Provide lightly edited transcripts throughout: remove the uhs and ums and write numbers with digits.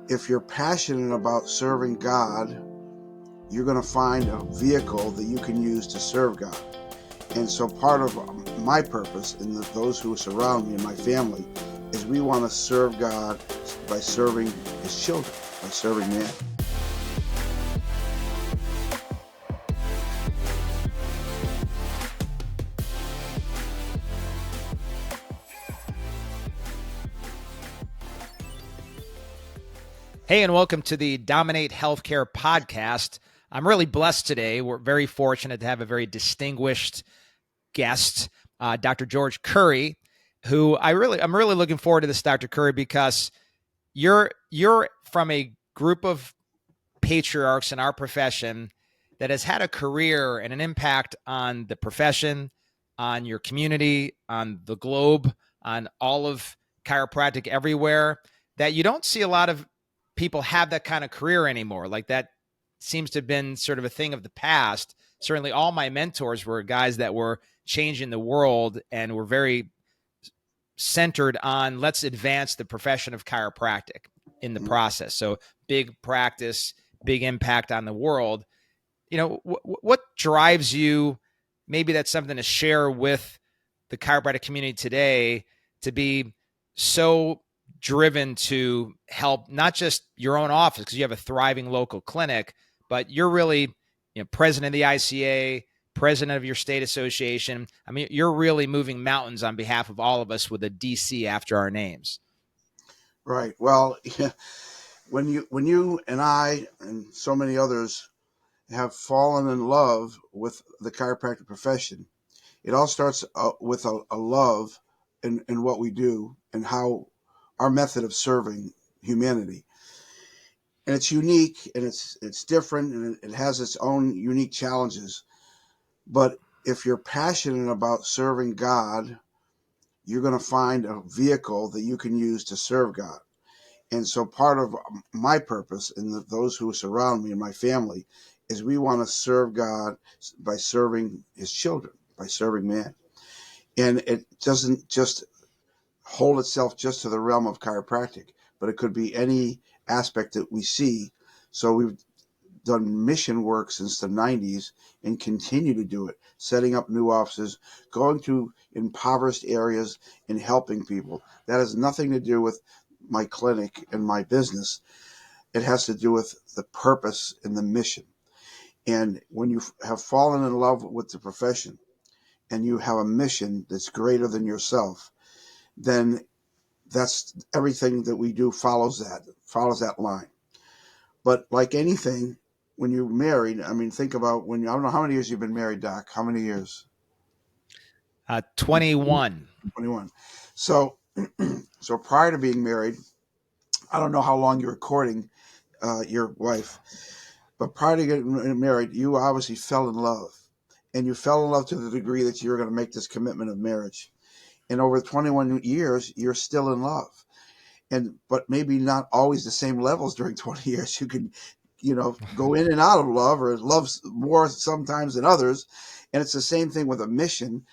if you're passionate about serving God, you're going to find a vehicle that you can use to serve God. And so part of my purpose and those who surround me and my family is we want to serve God by serving His children, by serving man. Hey, and welcome to the Dominate Healthcare podcast. I'm really blessed today. We're very fortunate to have a very distinguished guest, Dr. George Curry, who I'm really looking forward to this, Dr. Curry, because you're from a group of patriarchs in our profession that has had a career and an impact on the profession, on your community, on the globe, on all of chiropractic everywhere, that you don't see a lot of people have that kind of career anymore. Like that seems to have been sort of a thing of the past. Certainly all my mentors were guys that were changing the world and were very centered on let's advance the profession of chiropractic in the process. So big practice, big impact on the world. You know, what drives you? Maybe that's something to share with the chiropractic community today, to be so driven to help not just your own office, because you have a thriving local clinic, but you're really, president of the ICA, president of your state association. I mean, you're really moving mountains on behalf of all of us with a DC after our names. Right. Well, when you and I and so many others have fallen in love with the chiropractic profession, it all starts with a love in what we do and how our method of serving humanity. And it's unique and it's different and it has its own unique challenges. But if you're passionate about serving God, you're going to find a vehicle that you can use to serve God. And so part of my purpose and those who surround me and my family is we want to serve God by serving His children, by serving man. And it doesn't just hold itself just to the realm of chiropractic, but it could be any aspect that we see. So we've done mission work since the 90s and continue to do it, setting up new offices, going to impoverished areas and helping people. That has nothing to do with my clinic and my business. It has to do with the purpose and the mission. And when you have fallen in love with the profession and you have a mission that's greater than yourself, then that's everything that we do follows that line. But like anything, when you're married, I mean, think about I don't know how many years you've been married, Doc. How many years? 21. 21. So, so prior to being married, I don't know how long you're courting your wife, but prior to getting married, you obviously fell in love. And you fell in love to the degree that you were going to make this commitment of marriage. And over 21 years, you're still in love. But maybe not always the same levels during 20 years. You can, go in and out of love, or love more sometimes than others. And it's the same thing with a mission.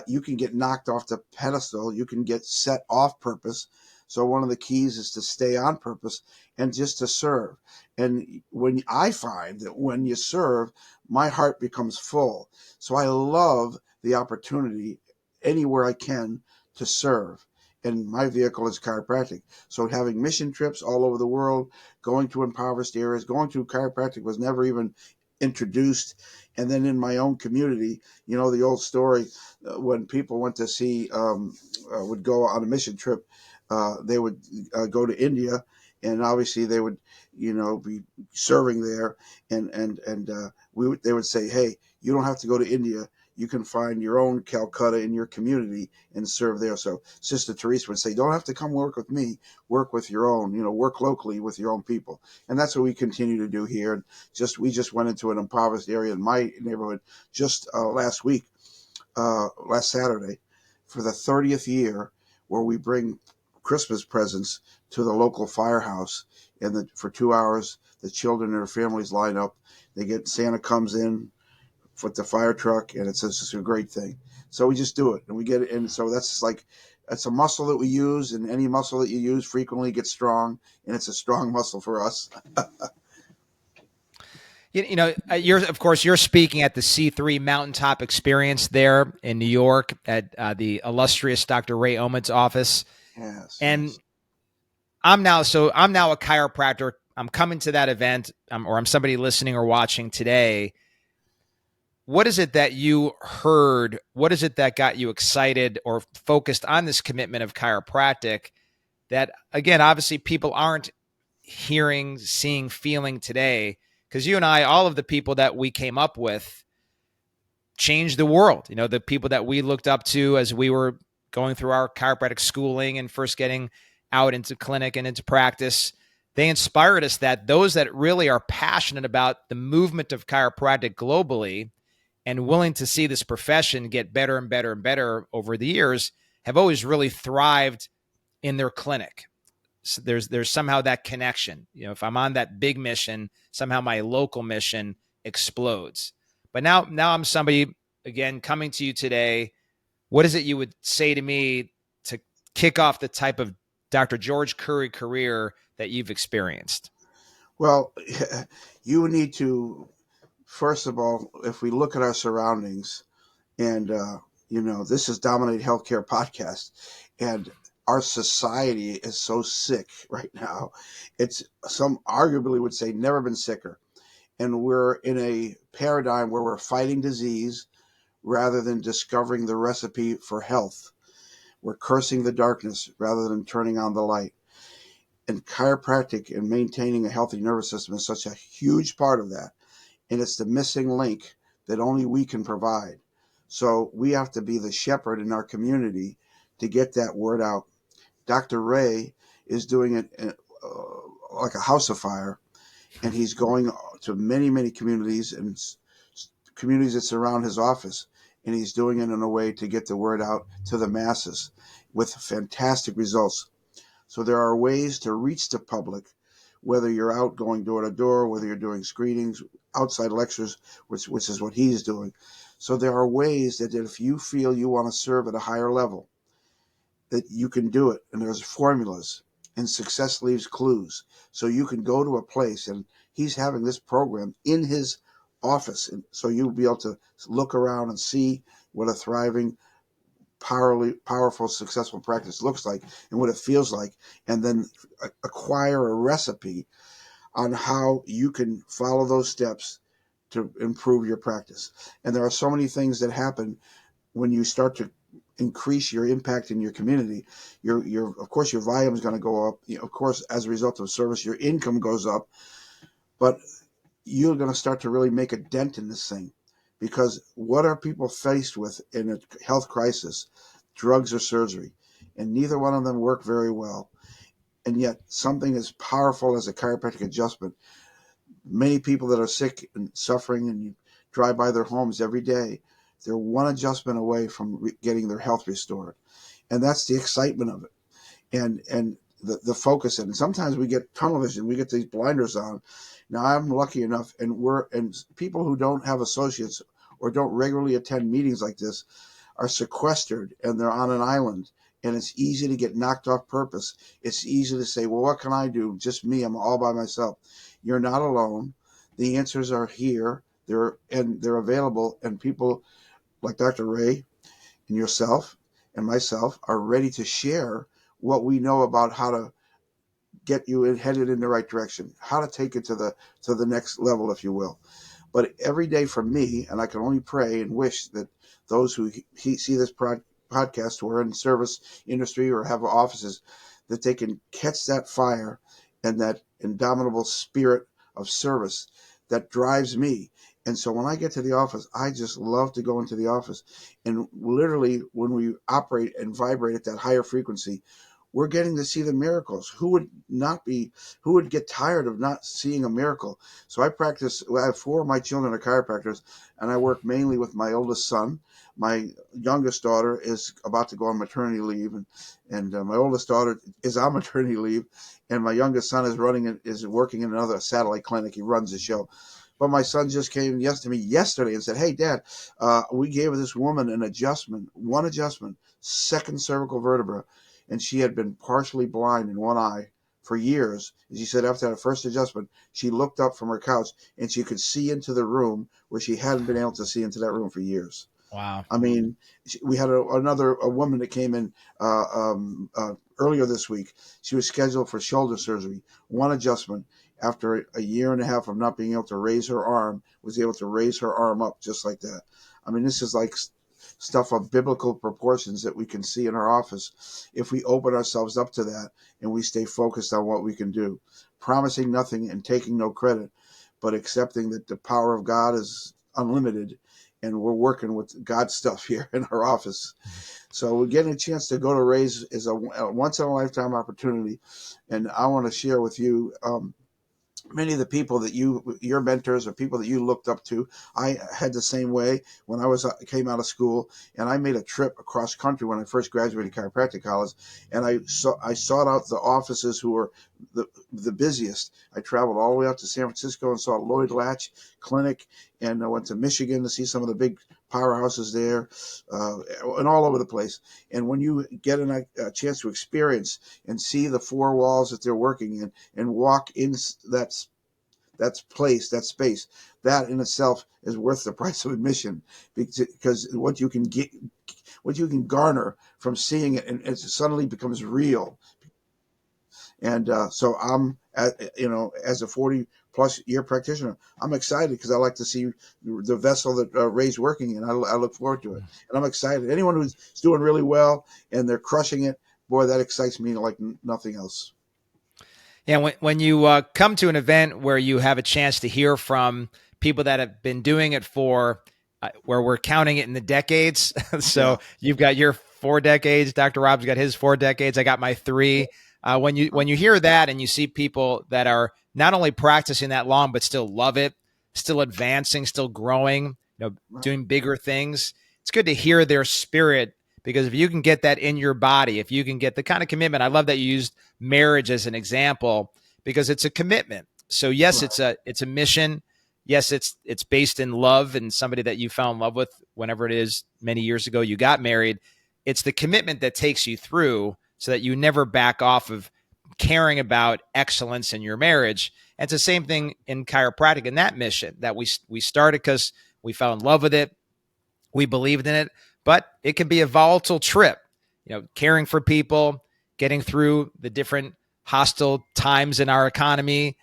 You can get knocked off the pedestal. You can get set off purpose. So one of the keys is to stay on purpose and just to serve. And when I find that when you serve, my heart becomes full. So I love the opportunity anywhere I can to serve. And my vehicle is chiropractic. So having mission trips all over the world, going to impoverished areas, going to chiropractic was never even introduced. And then in my own community, the old story, when people went to see, would go on a mission trip, they would go to India, and obviously they would, be serving there. They would say, hey, you don't have to go to India. You can find your own Calcutta in your community and serve there. So Sister Teresa would say, don't have to come work with me, work with your own, work locally with your own people. And that's what we continue to do here. And we just went into an impoverished area in my neighborhood just last Saturday, for the 30th year, where we bring Christmas presents to the local firehouse. And for 2 hours, the children and their families line up. Santa comes in with the fire truck, and it's just a great thing. So we just do it, and we get it. And so that's like It's a muscle that we use, and any muscle that you use frequently gets strong, and it's a strong muscle for us. Of course, you're speaking at the C3 Mountaintop Experience there in New York at the illustrious Dr. Ray Omid's office. Yes, And yes. I'm now a chiropractor. I'm coming to that event, or I'm somebody listening or watching today. What is it that you heard? What is it that got you excited or focused on this commitment of chiropractic that, again, obviously people aren't hearing, seeing, feeling today? Because you and I, all of the people that we came up with changed the world. The people that we looked up to as we were going through our chiropractic schooling and first getting out into clinic and into practice, they inspired us that those that really are passionate about the movement of chiropractic globally and willing to see this profession get better and better and better over the years have always really thrived in their clinic. So there's somehow that connection. If I'm on that big mission, somehow my local mission explodes. But now I'm somebody, again, coming to you today. What is it you would say to me to kick off the type of Dr. George Curry career that you've experienced? Well, you need to, first of all, if we look at our surroundings, and this is Dominate Healthcare podcast, and our society is so sick right now. It's, some arguably would say, never been sicker, and we're in a paradigm where we're fighting disease rather than discovering the recipe for health. We're cursing the darkness rather than turning on the light. And chiropractic and maintaining a healthy nervous system is such a huge part of that. And it's the missing link that only we can provide. So we have to be the shepherd in our community to get that word out. Dr. Ray is doing it like a house of fire, and he's going to many, many communities and communities that surround his office, and he's doing it in a way to get the word out to the masses with fantastic results. So there are ways to reach the public, whether you're out going door to door, whether you're doing screenings, outside lectures, which is what he's doing. So there are ways that if you feel you want to serve at a higher level, that you can do it. And there's formulas, and success leaves clues. So you can go to a place, and he's having this program in his office. And so you'll be able to look around and see what a thriving, powerful, successful practice looks like and what it feels like, and then acquire a recipe on how you can follow those steps to improve your practice. And there are so many things that happen when you start to increase your impact in your community. Your of course your volume is going to go up. Of course, as a result of service, your income goes up, but you're going to start to really make a dent in this thing. Because what are people faced with in a health crisis? Drugs or surgery. And neither one of them work very well. And yet something as powerful as a chiropractic adjustment, many people that are sick and suffering, and you drive by their homes every day, they're one adjustment away from getting their health restored. And that's the excitement of it. And the focus. And sometimes we get tunnel vision, we get these blinders on. Now I'm lucky enough, and people who don't have associates or don't regularly attend meetings like this are sequestered, and they're on an island, and it's easy to get knocked off purpose. It's easy to say, well, what can I do? Just me, I'm all by myself. You're not alone. The answers are here. They're available, and people like Dr. Ray and yourself and myself are ready to share what we know about how to get you headed in the right direction, how to take it to the next level, if you will. But every day for me, and I can only pray and wish that those who see this podcast who are in service industry or have offices, that they can catch that fire and that indomitable spirit of service that drives me. And so when I get to the office, I just love to go into the office. And literally, when we operate and vibrate at that higher frequency, we're getting to see the miracles. Who would get tired of not seeing a miracle? So I have 4 of my children are chiropractors, and I work mainly with my oldest son. My youngest daughter is about to go on maternity leave, and my oldest daughter is on maternity leave, and my youngest son is working in another satellite clinic. He runs the show. But my son just came to me yesterday and said, "Hey, Dad, we gave this woman one adjustment, second cervical vertebra, and she had been partially blind in one eye for years." And she said after that first adjustment, she looked up from her couch and she could see into the room where she hadn't been able to see into that room for years. Wow. I mean, we had a woman that came in earlier this week. She was scheduled for shoulder surgery. One adjustment, after a year and a half of not being able to raise her arm, was able to raise her arm up just like that. I mean, this is like stuff of biblical proportions that we can see in our office if we open ourselves up to that and we stay focused on what we can do, promising nothing and taking no credit, but accepting that the power of God is unlimited, and we're working with God's stuff here in our office. So we're getting a chance to go to Raise is a once in a lifetime opportunity, and I want to share with you many of the people that your mentors or people that you looked up to. I had the same way when I came out of school, and I made a trip across country when I first graduated chiropractic college, and I sought out the offices who were the busiest. I traveled all the way out to San Francisco and saw Lloyd Latch Clinic, and I went to Michigan to see some of the big powerhouses there, and all over the place. And when you get a chance to experience and see the four walls that they're working in and walk in that space, that in itself is worth the price of admission, because what you can get, what you can garner from seeing it, and it suddenly becomes real. And so as a 40+ year practitioner, I'm excited because I like to see the vessel that Ray's working in. I look forward to it, and I'm excited. Anyone who's doing really well and they're crushing it, boy, that excites me like nothing else. Yeah, when you come to an event where you have a chance to hear from people that have been doing it for, where we're counting it in the decades. So You've got your 4 decades. Dr. Rob's got his 4 decades. I got my 3. When you hear that and you see people that are not only practicing that long, but still love it, still advancing, still growing, doing bigger things, it's good to hear their spirit. Because if you can get that in your body, if you can get the kind of commitment, I love that you used marriage as an example, because it's a commitment. So yes, it's a mission. Yes, it's based in love and somebody that you fell in love with whenever it is many years ago you got married. It's the commitment that takes you through so that you never back off of caring about excellence in your marriage. And it's the same thing in chiropractic, in that mission that we started because we fell in love with it. We believed in it, but it can be a volatile trip, caring for people, getting through the different hostile times in our economy,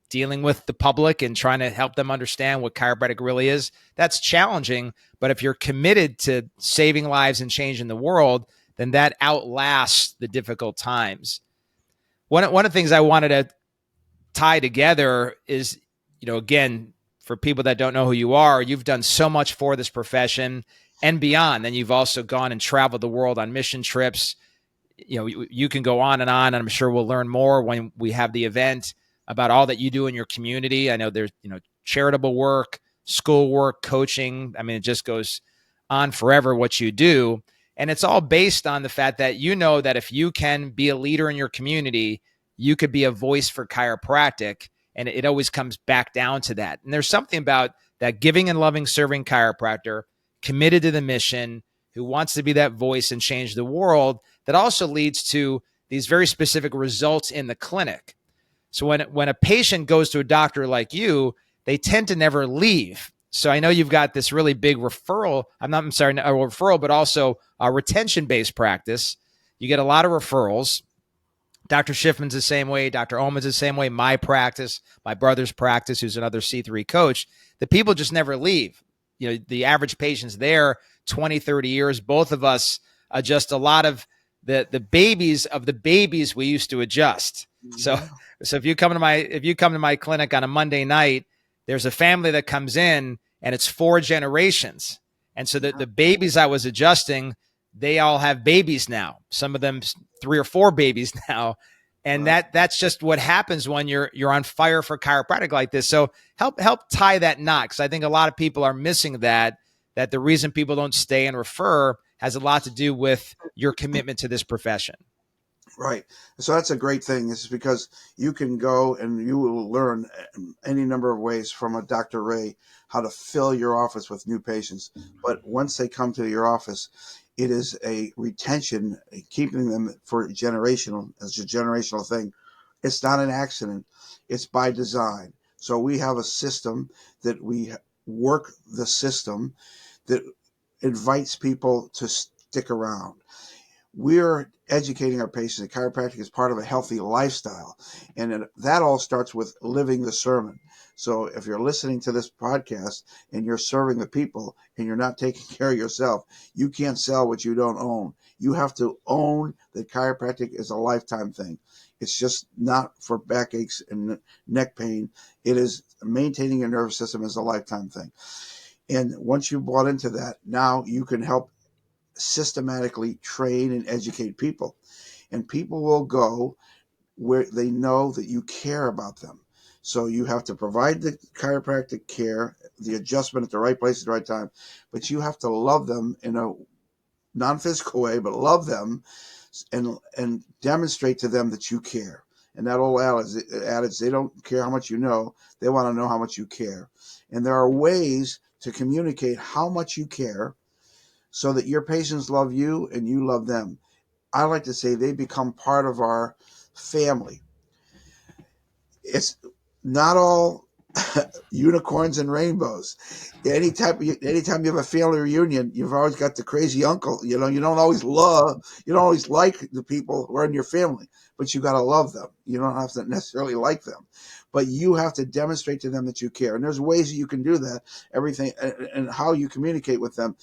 dealing with the public and trying to help them understand what chiropractic really is. That's challenging. But if you're committed to saving lives and changing the world, then that outlasts the difficult times. One of the things I wanted to tie together is, again, for people that don't know who you are, you've done so much for this profession and beyond. Then you've also gone and traveled the world on mission trips. You can go on, and I'm sure we'll learn more when we have the event about all that you do in your community. I know there's, charitable work, school work, coaching. I mean, it just goes on forever what you do. And it's all based on the fact that that if you can be a leader in your community, you could be a voice for chiropractic. And it always comes back down to that. And there's something about that giving and loving, serving chiropractor, committed to the mission, who wants to be that voice and change the world, that also leads to these very specific results in the clinic. So when a patient goes to a doctor like you, they tend to never leave. So I know you've got this really big referral. Not a referral, but also a retention-based practice. You get a lot of referrals. Dr. Schiffman's the same way. Dr. Oman's the same way. My practice, my brother's practice, who's another C3 coach, the people just never leave. The average patient's there 20, 30 years. Both of us adjust a lot of the babies we used to adjust. So if you come to my clinic on a Monday night, there's a family that comes in and it's 4 generations. And so the babies I was adjusting, they all have babies now. Some of them 3 or 4 babies now. And that's just what happens when you're on fire for chiropractic like this. So help tie that knot, because I think a lot of people are missing that the reason people don't stay and refer has a lot to do with your commitment to this profession. Right. So that's a great thing. This is because you can go and you will learn any number of ways from a Dr. Ray how to fill your office with new patients. But once they come to your office, it is a retention, keeping them for generational, as a generational thing. It's not an accident. It's by design. So we have a system that we work the system that invites people to stick around. We're educating our patients that chiropractic is part of a healthy lifestyle. And that all starts with living the sermon. So if you're listening to this podcast and you're serving the people and you're not taking care of yourself, you can't sell what you don't own. You have to own that chiropractic is a lifetime thing. It's just not for backaches and neck pain. It is maintaining your nervous system as a lifetime thing. And once you've bought into that, now you can help systematically train and educate people. And people will go where they know that you care about them. So you have to provide the chiropractic care, the adjustment at the right place at the right time, but you have to love them in a non-physical way, but love them and demonstrate to them that you care. And that old adage, they don't care how much you know, they want to know how much you care. And there are ways to communicate how much you care so that your patients love you and you love them. I like to say they become part of our family. It's not all unicorns and rainbows. Anytime you have a family reunion, you've always got the crazy uncle. You know, you don't always like the people who are in your family, but you got to love them. You don't have to necessarily like them, but you have to demonstrate to them that you care. And there's ways that you can do that. Everything and how you communicate with them.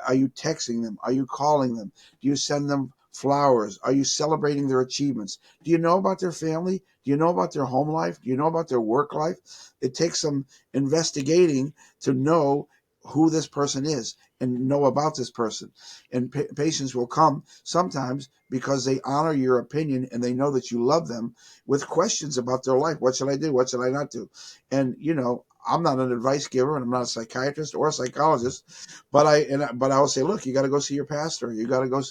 Are you texting them? Are you calling them? Do you send them flowers? Are you celebrating their achievements? Do you know about their family? Do you know about their home life? Do you know about their work life? It takes some investigating to know who this person is and know about this person. And patients will come sometimes because they honor your opinion and they know that you love them with questions about their life. What should I do? What should I not do? And, you know, I'm not an advice giver and I'm not a psychiatrist or a psychologist, but I will say, look, you got to go see your pastor. You got to go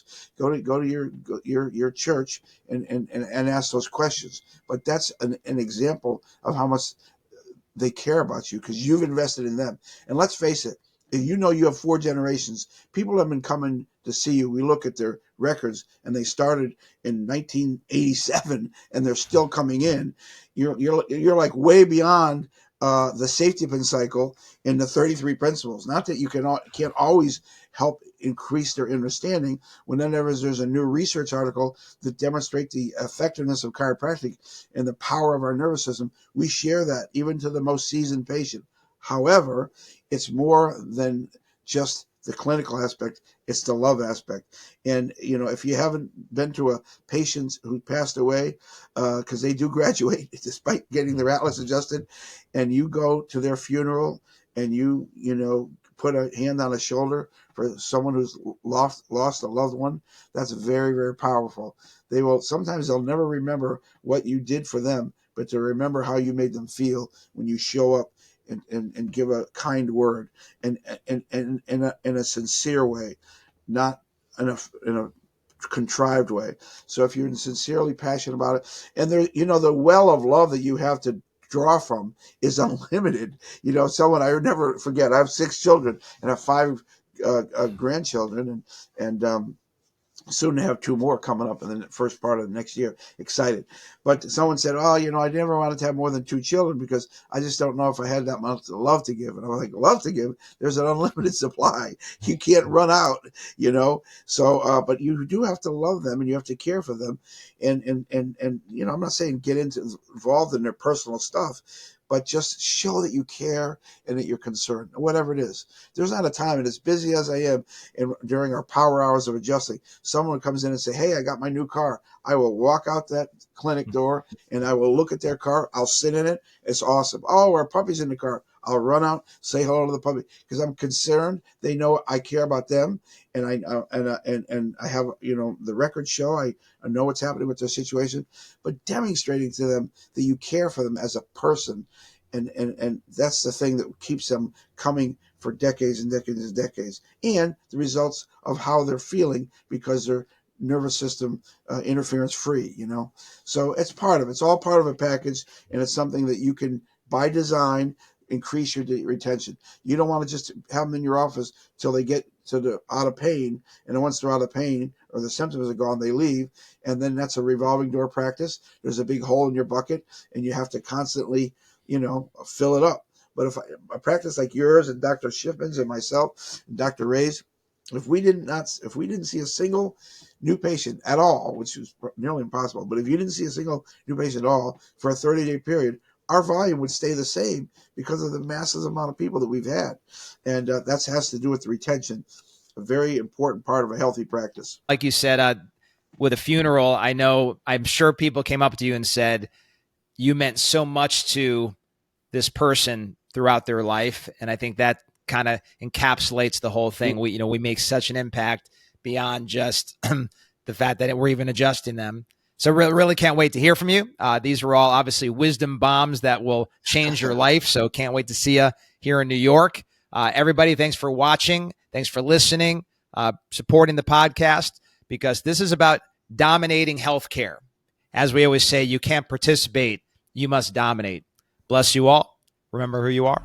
to your church and ask those questions. But that's an example of how much they care about you because you've invested in them. And let's face it, if you know you have four generations, people have been coming to see you. We look at their records and they started in 1987 and they're still coming in. You're like way beyond the safety pin cycle in the 33 principles. Not that you can't always help increase their understanding. Whenever there's a new research article that demonstrates the effectiveness of chiropractic and the power of our nervous system, we share that even to the most seasoned patient. However, it's more than just the clinical aspect, it's the love aspect. And, you know, if you haven't been to a patient who passed away, because they do graduate despite getting their atlas adjusted, and you go to their funeral and you know, put a hand on a shoulder for someone who's lost a loved one, that's very, very powerful. Sometimes they'll never remember what you did for them, but to remember how you made them feel when you show up and give a kind word and in a sincere way, not in a contrived way. So if you're sincerely passionate about it, and there, you know, the well of love that you have to draw from is unlimited. You know, someone I would never forget. I have 6 children and I have 5 grandchildren, and soon to have 2 more coming up in the first part of the next year. Excited. But someone said, oh, you know, I never wanted to have more than 2 children because I just don't know if I had that much love to give. And I'm like, love to give? There's an unlimited supply. You can't run out, you know? So, but you do have to love them and you have to care for them. And you know, I'm not saying involved in their personal stuff, but just show that you care and that you're concerned, whatever it is. There's not a time, and as busy as I am, and during our power hours of adjusting, someone comes in and say, hey, I got my new car. I will walk out that clinic door and I will look at their car. I'll sit in it. It's awesome. Oh, our puppy's in the car. I'll run out, say hello to the puppy because I'm concerned. They know I care about them, and I have, you know, the records show I know what's happening with their situation, but demonstrating to them that you care for them as a person, and that's the thing that keeps them coming for decades and decades and decades, and the results of how they're feeling because they're nervous system interference free, So it's all part of a package, and it's something that you can, by design, increase your retention. You don't want to just have them in your office till they get to the out of pain, and then once they're out of pain or the symptoms are gone, they leave, and then that's a revolving door practice. There's a big hole in your bucket, and you have to constantly, fill it up. But if a practice like yours and Dr. Shipman's and myself and Dr. Ray's, if we didn't see a single new patient at all, which is nearly impossible, but if you didn't see a single new patient at all for a 30-day period, our volume would stay the same because of the massive amount of people that we've had. And that has to do with the retention, a very important part of a healthy practice. Like you said, with a funeral, I'm sure people came up to you and said, you meant so much to this person throughout their life. And I think that kind of encapsulates the whole thing. We make such an impact beyond just the fact that we're even adjusting them. So really can't wait to hear from you. These were all obviously wisdom bombs that will change your life. So can't wait to see you here in New York. Everybody, thanks for watching. Thanks for listening, supporting the podcast, because this is about dominating healthcare. As we always say, you can't participate, you must dominate. Bless you all. Remember who you are.